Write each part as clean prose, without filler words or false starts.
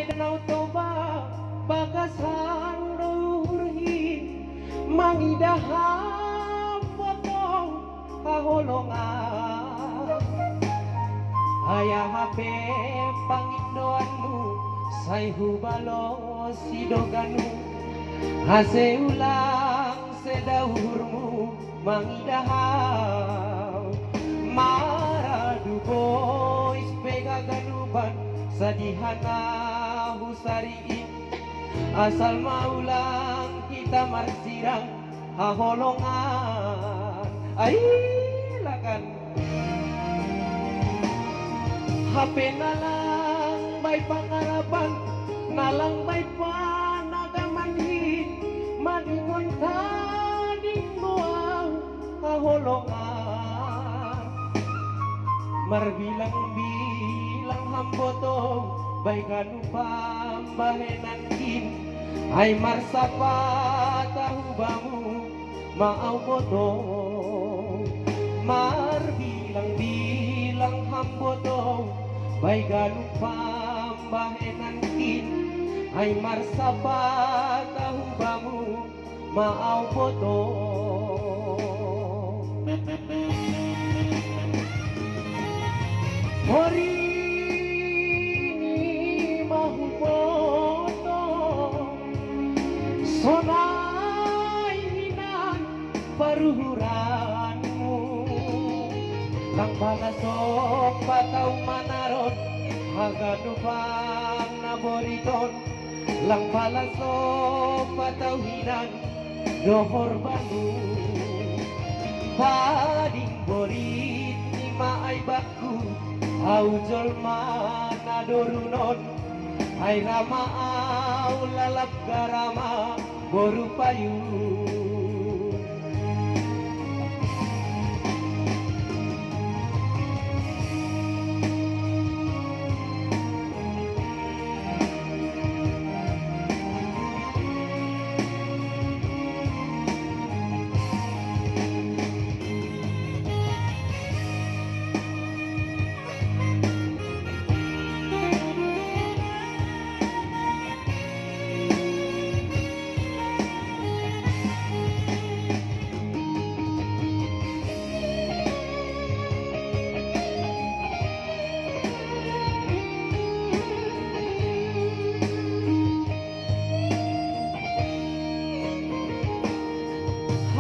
Danau Toba bagasan luhurhin mangidaham potong kaholongan ayah hape pangindoanmu sayhu balo sidoganu hase ulang sedahurmu mangidaham maradu boys pegaganuban sadihana husariin asal maulang kita marsirang haholongan ay lakan HP nalang bay pangarapan nalang bay panagamanhin maningon taning muang haholongan marbilang-bilang hambotong baikan pambahenankin ay marsapa tahubamu maau botong marbilang-bilang hambotong baikan pambahenankin ay marsapa tahubamu maau botong Hori sonai hinan paruhuranmu lang palasok patau manaron haganupang naboriton lang palasok patau hinan dohor banu pading borit ni maay baku aujol manadorunon ay rama au lalap garama boru payu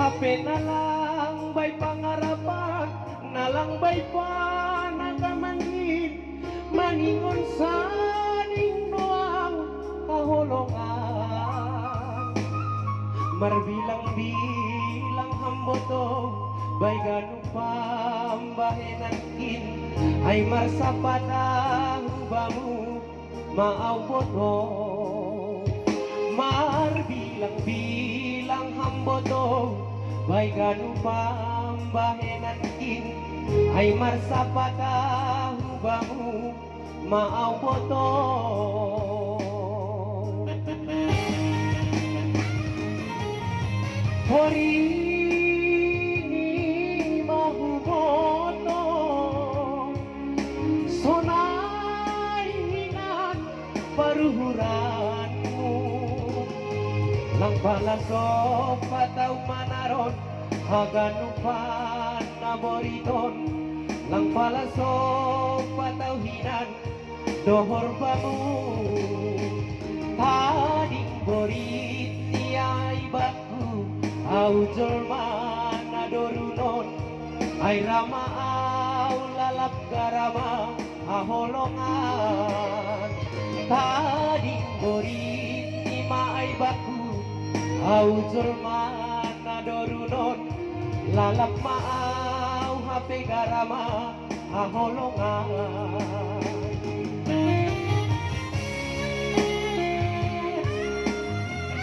HP nalang bay pangarapan nalang bay panagamanhin maningon saning noang kaholongan marbilang-bilang hambotong bay ganung pambahenankin ay marsapatang bamu maau botong marbilang-bilang hambotong bay ganung pambahenankin ay marsapatang bamu maau botong Hori ni mahu botong sonai hinan paruhuranmu lang palasok patau manaron haganupan naboriton lang palasok patau hinan dohor bamu tading borit niay baku aujol manadorunon ay rama au lalap garama haholongan tading borit ni maay baku aujol manadorunon lalap maau HP garama haholongan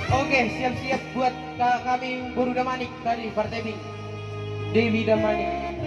Oke, siap-siap buat kami Guru Damanik tadi Partebing Dewi Damanik